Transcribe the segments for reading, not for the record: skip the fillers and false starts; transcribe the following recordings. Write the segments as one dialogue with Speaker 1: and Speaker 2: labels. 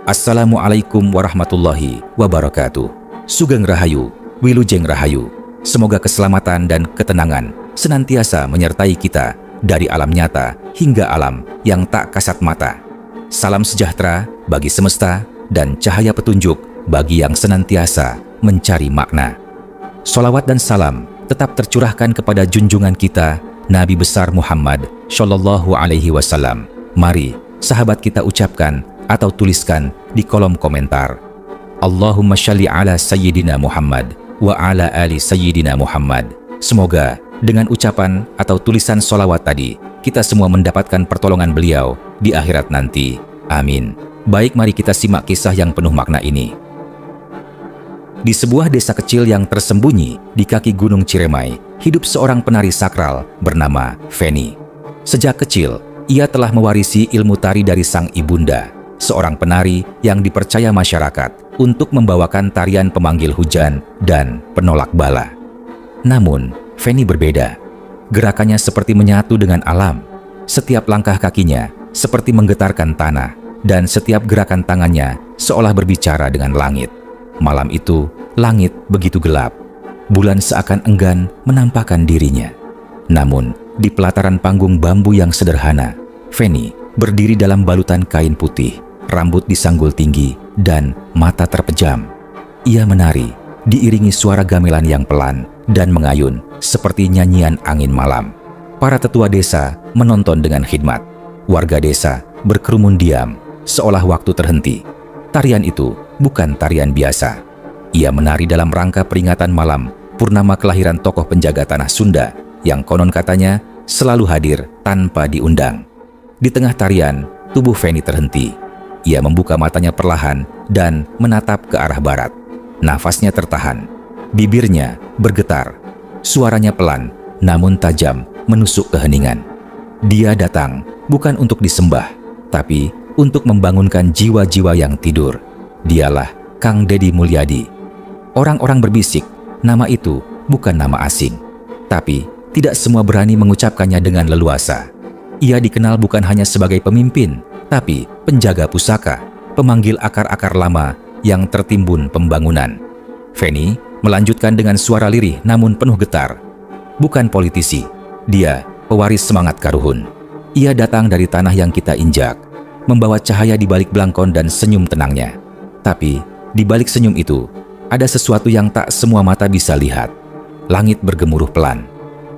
Speaker 1: Assalamualaikum warahmatullahi wabarakatuh. Sugeng Rahayu, Wilujeng Rahayu. Semoga keselamatan dan ketenangan senantiasa menyertai kita dari alam nyata hingga alam yang tak kasat mata. Salam sejahtera bagi semesta dan cahaya petunjuk bagi yang senantiasa mencari makna. Salawat dan salam tetap tercurahkan kepada junjungan kita Nabi besar Muhammad Shallallahu Alaihi Wasallam. Mari sahabat kita ucapkan atau tuliskan di kolom komentar. Allahumma shalli ala Sayyidina Muhammad wa ala ali Sayyidina Muhammad. Semoga dengan ucapan atau tulisan sholawat tadi, kita semua mendapatkan pertolongan beliau di akhirat nanti. Amin. Baik, mari kita simak kisah yang penuh makna ini. Di sebuah desa kecil yang tersembunyi di kaki Gunung Ciremai, hidup seorang penari sakral bernama Feni. Sejak kecil, ia telah mewarisi ilmu tari dari sang ibunda, seorang penari yang dipercaya masyarakat untuk membawakan tarian pemanggil hujan dan penolak bala. Namun, Feni berbeda. Gerakannya seperti menyatu dengan alam. Setiap langkah kakinya seperti menggetarkan tanah, dan setiap gerakan tangannya seolah berbicara dengan langit. Malam itu, langit begitu gelap. Bulan seakan enggan menampakkan dirinya. Namun, di pelataran panggung bambu yang sederhana, Feni berdiri dalam balutan kain putih, rambut disanggul tinggi, dan mata terpejam. Ia menari, diiringi suara gamelan yang pelan dan mengayun seperti nyanyian angin malam. Para tetua desa menonton dengan khidmat. Warga desa berkerumun diam, seolah waktu terhenti. Tarian itu bukan tarian biasa. Ia menari dalam rangka peringatan malam purnama kelahiran tokoh penjaga tanah Sunda yang konon katanya selalu hadir tanpa diundang. Di tengah tarian, tubuh Feni terhenti. Ia membuka matanya perlahan dan menatap ke arah barat. Nafasnya tertahan, bibirnya bergetar. Suaranya pelan, namun tajam menusuk keheningan. Dia datang bukan untuk disembah, tapi untuk membangunkan jiwa-jiwa yang tidur. Dialah Kang Deddy Mulyadi. Orang-orang berbisik, nama itu bukan nama asing. Tapi tidak semua berani mengucapkannya dengan leluasa. Ia dikenal bukan hanya sebagai pemimpin, tapi penjaga pusaka, pemanggil akar-akar lama yang tertimbun pembangunan. Feni melanjutkan dengan suara lirih namun penuh getar. Bukan politisi, dia pewaris semangat Karuhun. Ia datang dari tanah yang kita injak, membawa cahaya di balik belangkon dan senyum tenangnya. Tapi di balik senyum itu, ada sesuatu yang tak semua mata bisa lihat. Langit bergemuruh pelan.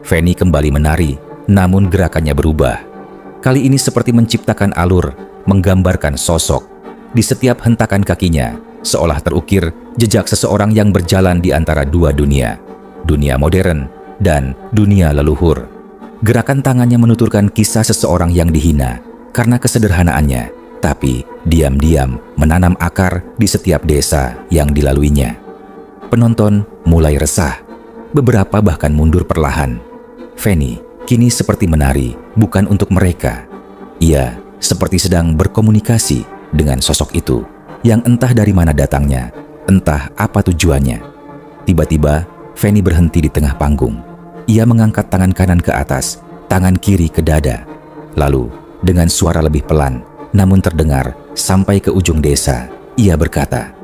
Speaker 1: Feni kembali menari, namun gerakannya berubah. Kali ini seperti menciptakan alur, menggambarkan sosok. Di setiap hentakan kakinya, seolah terukir jejak seseorang yang berjalan di antara dua dunia. Dunia modern dan dunia leluhur. Gerakan tangannya menuturkan kisah seseorang yang dihina karena kesederhanaannya, tapi diam-diam menanam akar di setiap desa yang dilaluinya. Penonton mulai resah. Beberapa bahkan mundur perlahan. Feni kini seperti menari bukan untuk mereka. Ia seperti sedang berkomunikasi dengan sosok itu yang entah dari mana datangnya, entah apa tujuannya. Tiba-tiba Feni berhenti di tengah panggung. Ia mengangkat tangan kanan ke atas, tangan kiri ke dada. Lalu dengan suara lebih pelan namun terdengar sampai ke ujung desa, ia berkata,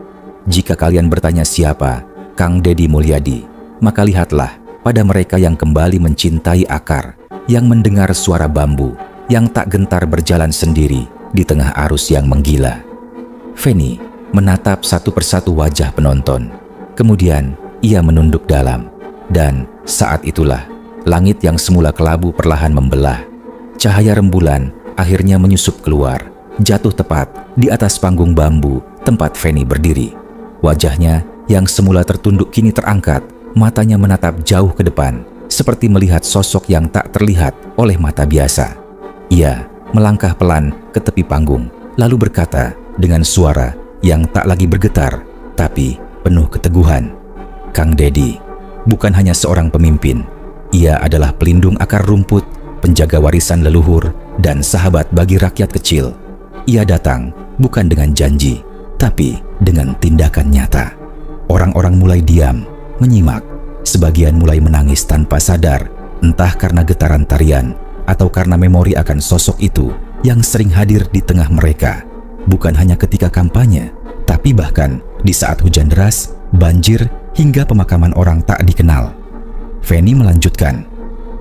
Speaker 1: "Jika kalian bertanya siapa Kang Deddy Mulyadi, maka lihatlah pada mereka yang kembali mencintai akar, yang mendengar suara bambu, yang tak gentar berjalan sendiri di tengah arus yang menggila." Feni menatap satu persatu wajah penonton. Kemudian ia menunduk dalam. Dan saat itulah langit yang semula kelabu perlahan membelah. Cahaya rembulan akhirnya menyusup keluar, jatuh tepat di atas panggung bambu tempat Feni berdiri. Wajahnya yang semula tertunduk kini terangkat. Matanya menatap jauh ke depan, seperti melihat sosok yang tak terlihat oleh mata biasa. Ia melangkah pelan ke tepi panggung, lalu berkata dengan suara yang tak lagi bergetar, tapi penuh keteguhan, "Kang Deddy bukan hanya seorang pemimpin. Ia adalah pelindung akar rumput, penjaga warisan leluhur, dan sahabat bagi rakyat kecil. Ia datang bukan dengan janji, tapi dengan tindakan nyata." Orang-orang mulai diam, menyimak. Sebagian mulai menangis tanpa sadar, entah karena getaran tarian atau karena memori akan sosok itu yang sering hadir di tengah mereka. bukan hanya ketika kampanye, tapi bahkan di saat hujan deras, banjir, hingga pemakaman orang tak dikenal. Feni melanjutkan,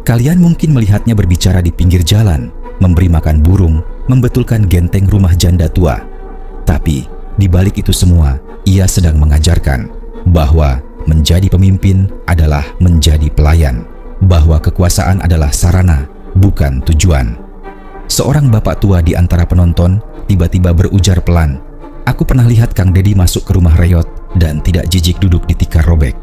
Speaker 1: kalian mungkin melihatnya berbicara di pinggir jalan, memberi makan burung, membetulkan genteng rumah janda tua. Tapi di balik itu semua, ia sedang mengajarkan bahwa menjadi pemimpin adalah menjadi pelayan, bahwa kekuasaan adalah sarana, bukan tujuan. Seorang bapak tua di antara penonton tiba-tiba berujar pelan, aku pernah lihat Kang Dedi masuk ke rumah reot dan tidak jijik duduk di tikar robek.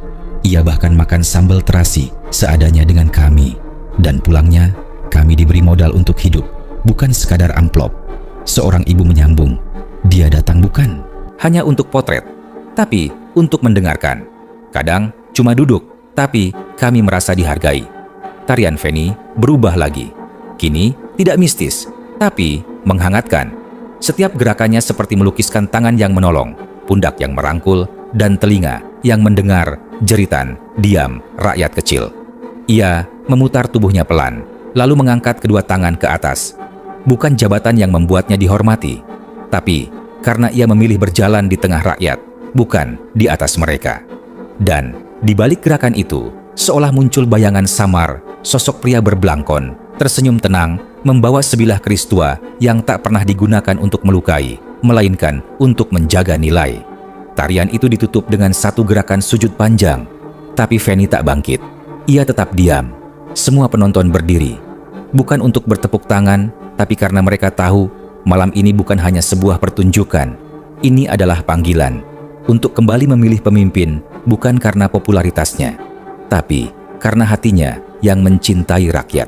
Speaker 1: Ia bahkan makan sambal terasi seadanya dengan kami. Dan pulangnya, kami diberi modal untuk hidup, bukan sekadar amplop. Seorang ibu menyambung, dia datang bukan hanya untuk potret, tapi untuk mendengarkan. Kadang cuma duduk, tapi kami merasa dihargai. Tarian Feni berubah lagi. Kini tidak mistis, tapi menghangatkan. Setiap gerakannya seperti melukiskan tangan yang menolong, pundak yang merangkul, dan telinga yang mendengar jeritan diam rakyat kecil. Ia memutar tubuhnya pelan, lalu mengangkat kedua tangan ke atas. Bukan jabatan yang membuatnya dihormati, tapi karena ia memilih berjalan di tengah rakyat, bukan di atas mereka. Dan di balik gerakan itu, seolah muncul bayangan samar, sosok pria berbelangkon, tersenyum tenang, membawa sebilah keris tua yang tak pernah digunakan untuk melukai, melainkan untuk menjaga nilai. Tarian itu ditutup dengan satu gerakan sujud panjang, tapi Feni tak bangkit. Ia tetap diam. Semua penonton berdiri, bukan untuk bertepuk tangan, tapi karena mereka tahu malam ini bukan hanya sebuah pertunjukan. Ini adalah panggilan untuk kembali memilih pemimpin, bukan karena popularitasnya, tapi karena hatinya yang mencintai rakyat.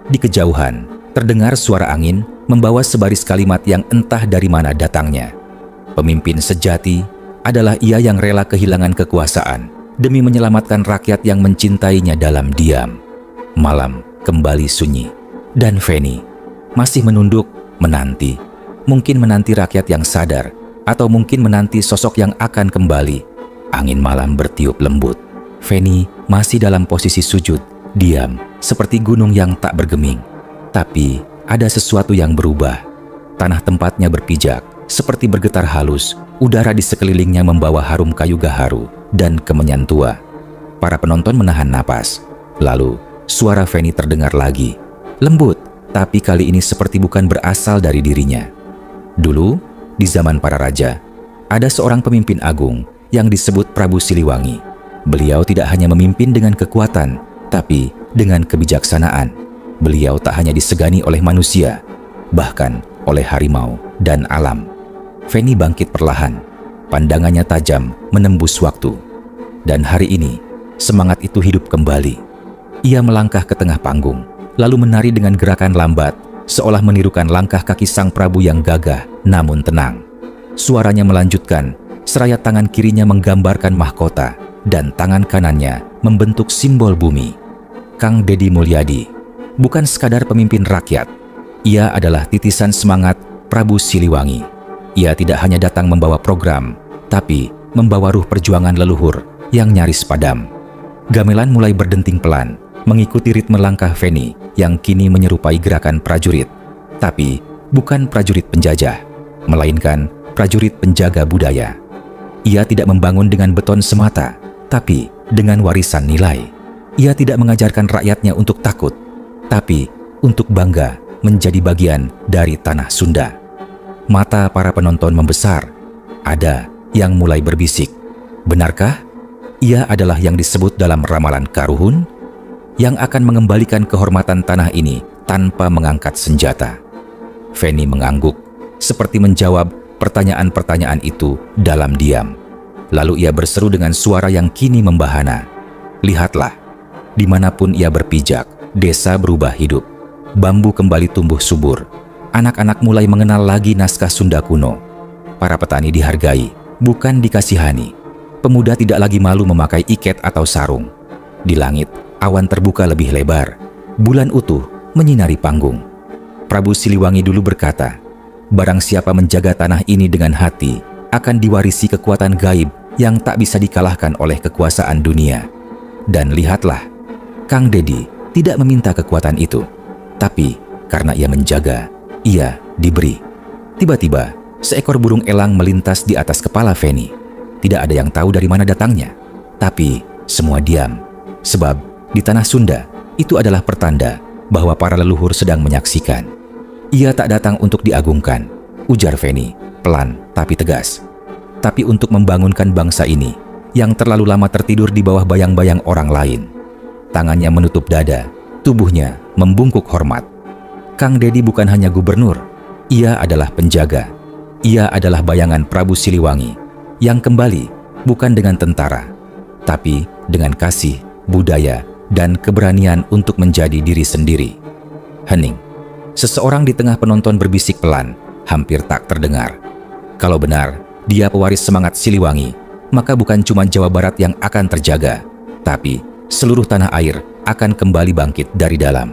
Speaker 1: Di kejauhan, terdengar suara angin membawa sebaris kalimat yang entah dari mana datangnya. Pemimpin sejati adalah ia yang rela kehilangan kekuasaan demi menyelamatkan rakyat yang mencintainya dalam diam. Malam kembali sunyi, dan Feni masih menunduk, menanti. Mungkin menanti rakyat yang sadar, atau mungkin menanti sosok yang akan kembali. Angin malam bertiup lembut. Feni masih dalam posisi sujud, diam, seperti gunung yang tak bergeming. Tapi ada sesuatu yang berubah. Tanah tempatnya berpijak, seperti bergetar halus. Udara di sekelilingnya membawa harum kayu gaharu dan kemenyan tua. Para penonton menahan napas. Lalu, suara Feni terdengar lagi. Lembut, tapi kali ini seperti bukan berasal dari dirinya. Dulu, di zaman para raja, ada seorang pemimpin agung yang disebut Prabu Siliwangi. Beliau tidak hanya memimpin dengan kekuatan, tapi dengan kebijaksanaan. Beliau tak hanya disegani oleh manusia, bahkan oleh harimau dan alam. Feni bangkit perlahan, pandangannya tajam menembus waktu. Dan hari ini, semangat itu hidup kembali. Ia melangkah ke tengah panggung, lalu menari dengan gerakan lambat, seolah menirukan langkah kaki sang Prabu yang gagah namun tenang. Suaranya melanjutkan, seraya tangan kirinya menggambarkan mahkota, dan tangan kanannya membentuk simbol bumi. Kang Dedi Mulyadi bukan sekadar pemimpin rakyat. Ia adalah titisan semangat Prabu Siliwangi. Ia tidak hanya datang membawa program, tapi membawa ruh perjuangan leluhur yang nyaris padam. Gamelan mulai berdenting pelan, mengikuti ritme langkah Feni yang kini menyerupai gerakan prajurit. Tapi bukan prajurit penjajah, melainkan prajurit penjaga budaya. Ia tidak membangun dengan beton semata, tapi dengan warisan nilai. Ia tidak mengajarkan rakyatnya untuk takut, tapi untuk bangga menjadi bagian dari tanah Sunda. Mata para penonton membesar. Ada yang mulai berbisik. Benarkah ia adalah yang disebut dalam ramalan Karuhun, yang akan mengembalikan kehormatan tanah ini tanpa mengangkat senjata? Feni mengangguk, seperti menjawab pertanyaan-pertanyaan itu dalam diam. Lalu ia berseru dengan suara yang kini membahana. Lihatlah, dimanapun ia berpijak, desa berubah hidup. Bambu kembali tumbuh subur. Anak-anak mulai mengenal lagi naskah Sunda kuno. Para petani dihargai, bukan dikasihani. Pemuda tidak lagi malu memakai iket atau sarung. Di langit, awan terbuka lebih lebar. Bulan utuh menyinari panggung. Prabu Siliwangi dulu berkata, barang siapa menjaga tanah ini dengan hati, akan diwarisi kekuatan gaib yang tak bisa dikalahkan oleh kekuasaan dunia. Dan lihatlah, Kang Dedi tidak meminta kekuatan itu, tapi karena ia menjaga, ia diberi. Tiba-tiba, Seekor burung elang melintas di atas kepala Feni. Tidak ada yang tahu dari mana datangnya, tapi semua diam. Sebab di tanah Sunda, itu adalah pertanda bahwa para leluhur sedang menyaksikan. Ia tak datang untuk diagungkan, ujar Feni, pelan tapi tegas. Tapi untuk membangunkan bangsa ini yang terlalu lama tertidur di bawah bayang-bayang orang lain. Tangannya menutup dada, tubuhnya membungkuk hormat. Kang Dedi bukan hanya gubernur, ia adalah penjaga. Ia adalah bayangan Prabu Siliwangi yang kembali bukan dengan tentara, tapi dengan kasih, budaya, dan keberanian untuk menjadi diri sendiri. Hening. Seseorang di tengah penonton berbisik pelan, hampir tak terdengar. Kalau benar, dia pewaris semangat Siliwangi, maka bukan cuma Jawa Barat yang akan terjaga, tapi seluruh tanah air akan kembali bangkit dari dalam.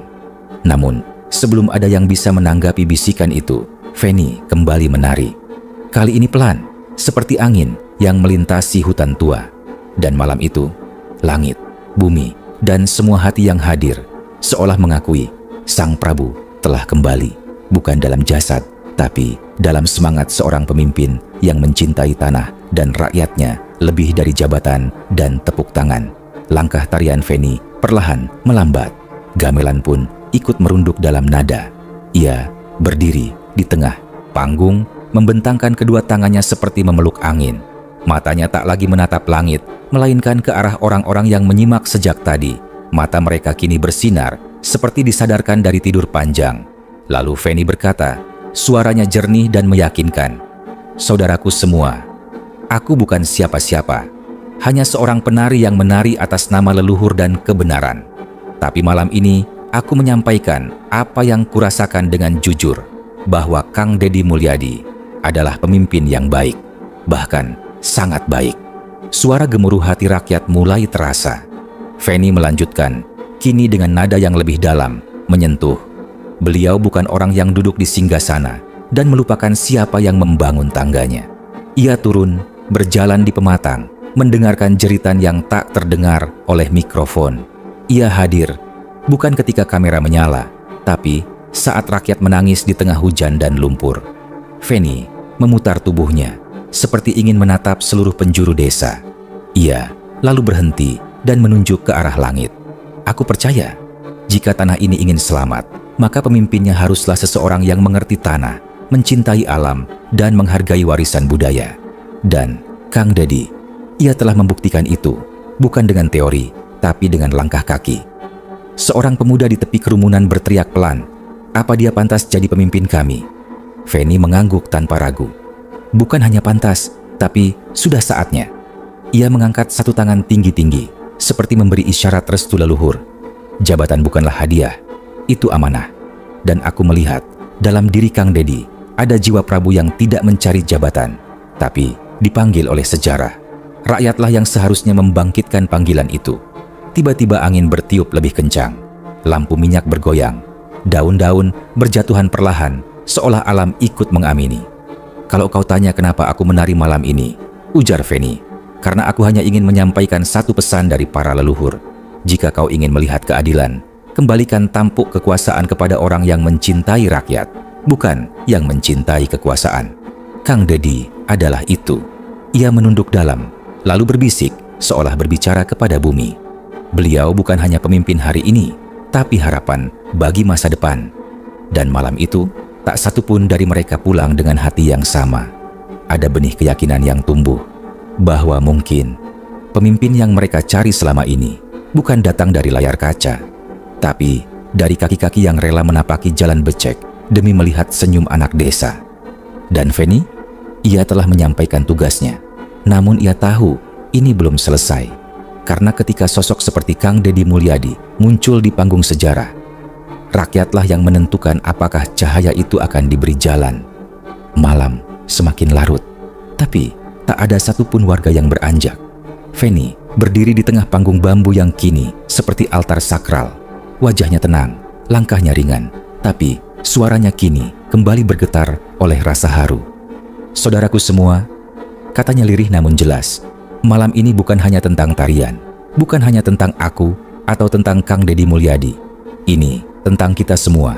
Speaker 1: Namun, sebelum ada yang bisa menanggapi bisikan itu, Feni kembali menari. Kali ini pelan, seperti angin yang melintasi hutan tua. Dan malam itu, langit, bumi, dan semua hati yang hadir seolah mengakui Sang Prabu telah kembali, bukan dalam jasad, tapi dalam semangat seorang pemimpin yang mencintai tanah dan rakyatnya lebih dari jabatan dan tepuk tangan. Langkah tarian Feni perlahan melambat. Gamelan pun ikut merunduk dalam nada. Ia berdiri di tengah panggung, membentangkan kedua tangannya seperti memeluk angin. Matanya tak lagi menatap langit, melainkan ke arah orang-orang yang menyimak sejak tadi. Mata mereka kini bersinar, seperti disadarkan dari tidur panjang. Lalu Feni berkata, suaranya jernih dan meyakinkan, "Saudaraku semua, aku bukan siapa-siapa, hanya seorang penari yang menari atas nama leluhur dan kebenaran. Tapi malam ini, aku menyampaikan apa yang kurasakan dengan jujur, bahwa Kang Dedi Mulyadi adalah pemimpin yang baik, bahkan sangat baik." Suara gemuruh hati rakyat mulai terasa. Feni melanjutkan, kini dengan nada yang lebih dalam, menyentuh. Beliau bukan orang yang duduk di singgasana dan melupakan siapa yang membangun tangganya. Ia turun, berjalan di pematang, mendengarkan jeritan yang tak terdengar oleh mikrofon. Ia hadir, bukan ketika kamera menyala, tapi saat rakyat menangis di tengah hujan dan lumpur. Feni memutar tubuhnya, seperti ingin menatap seluruh penjuru desa. Ia lalu berhenti dan menunjuk ke arah langit. Aku percaya, jika tanah ini ingin selamat, maka pemimpinnya haruslah seseorang yang mengerti tanah, mencintai alam, dan menghargai warisan budaya. Dan Kang Dedi, ia telah membuktikan itu, bukan dengan teori, tapi dengan langkah kaki. Seorang pemuda di tepi kerumunan berteriak pelan, "Apa dia pantas jadi pemimpin kami?" Feni mengangguk tanpa ragu. Bukan hanya pantas, tapi sudah saatnya. Ia mengangkat satu tangan tinggi-tinggi, seperti memberi isyarat restu leluhur. Jabatan bukanlah hadiah, itu amanah. Dan aku melihat, dalam diri Kang Dedi, ada jiwa Prabu yang tidak mencari jabatan, tapi dipanggil oleh sejarah. Rakyatlah yang seharusnya membangkitkan panggilan itu. Tiba-tiba angin bertiup lebih kencang. Lampu minyak bergoyang. Daun-daun berjatuhan perlahan, seolah alam ikut mengamini. "Kalau kau tanya kenapa aku menari malam ini," ujar Feni, "karena aku hanya ingin menyampaikan satu pesan dari para leluhur. Jika kau ingin melihat keadilan, kembalikan tampuk kekuasaan kepada orang yang mencintai rakyat, bukan yang mencintai kekuasaan." Kang Dedi adalah itu. Ia menunduk dalam, lalu berbisik seolah berbicara kepada bumi. Beliau bukan hanya pemimpin hari ini, tapi harapan bagi masa depan. Dan malam itu, tak satu pun dari mereka pulang dengan hati yang sama. Ada benih keyakinan yang tumbuh, bahwa mungkin pemimpin yang mereka cari selama ini bukan datang dari layar kaca, tapi dari kaki-kaki yang rela menapaki jalan becek demi melihat senyum anak desa. Dan Feni, ia telah menyampaikan tugasnya. Namun ia tahu ini belum selesai, karena ketika sosok seperti Kang Dedi Mulyadi muncul di panggung sejarah, rakyatlah yang menentukan apakah cahaya itu akan diberi jalan. Malam semakin larut, tapi tak ada satupun warga yang beranjak. Feni berdiri di tengah panggung bambu yang kini seperti altar sakral. Wajahnya tenang, langkahnya ringan, tapi suaranya kini kembali bergetar oleh rasa haru. "Saudaraku semua," katanya lirih namun jelas, "malam ini bukan hanya tentang tarian, bukan hanya tentang aku atau tentang Kang Dedi Mulyadi. Ini tentang kita semua,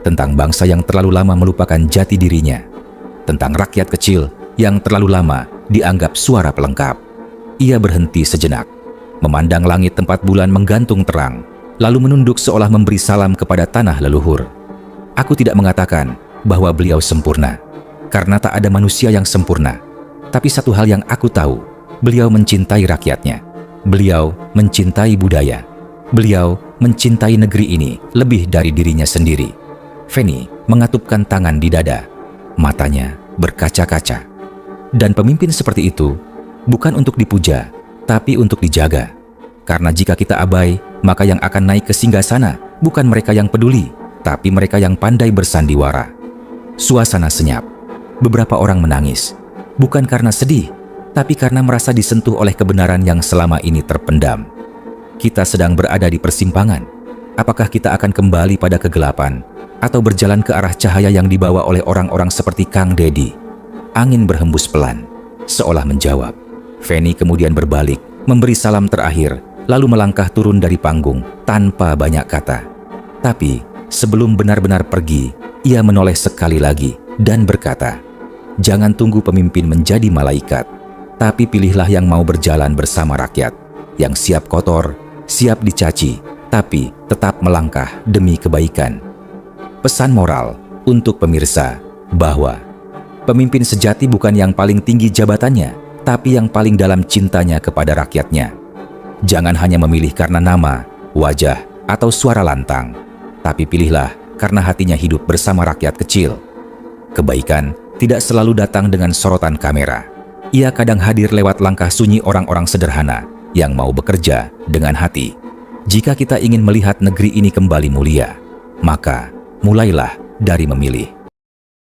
Speaker 1: tentang bangsa yang terlalu lama melupakan jati dirinya. tentang rakyat kecil yang terlalu lama dianggap suara pelengkap. Ia berhenti sejenak, memandang langit tempat bulan menggantung terang, lalu menunduk seolah memberi salam kepada tanah leluhur. Aku tidak mengatakan bahwa beliau sempurna, karena tak ada manusia yang sempurna. Tapi satu hal yang aku tahu, beliau mencintai rakyatnya. Beliau mencintai budaya. Beliau mencintai negeri ini lebih dari dirinya sendiri. Feni mengatupkan tangan di dada, matanya berkaca-kaca. Dan pemimpin seperti itu bukan untuk dipuja, tapi untuk dijaga. Karena jika kita abai, maka yang akan naik ke singgasana bukan mereka yang peduli, tapi mereka yang pandai bersandiwara. Suasana senyap. Beberapa orang menangis, bukan karena sedih, tapi karena merasa disentuh oleh kebenaran yang selama ini terpendam. Kita sedang berada di persimpangan. Apakah kita akan kembali pada kegelapan atau berjalan ke arah cahaya yang dibawa oleh orang-orang seperti Kang Dedi? Angin berhembus pelan, seolah menjawab. Feni kemudian berbalik, memberi salam terakhir, lalu melangkah turun dari panggung tanpa banyak kata. Tapi sebelum benar-benar pergi, ia menoleh sekali lagi dan berkata, "Jangan tunggu pemimpin menjadi malaikat, tapi pilihlah yang mau berjalan bersama rakyat, yang siap kotor, siap dicaci, tapi tetap melangkah demi kebaikan." Pesan moral untuk pemirsa bahwa pemimpin sejati bukan yang paling tinggi jabatannya, tapi yang paling dalam cintanya kepada rakyatnya. Jangan hanya memilih karena nama, wajah, atau suara lantang, tapi pilihlah karena hatinya hidup bersama rakyat kecil. Kebaikan tidak selalu datang dengan sorotan kamera. Ia kadang hadir lewat langkah sunyi orang-orang sederhana yang mau bekerja dengan hati. Jika kita ingin melihat negeri ini kembali mulia, maka mulailah dari memilih.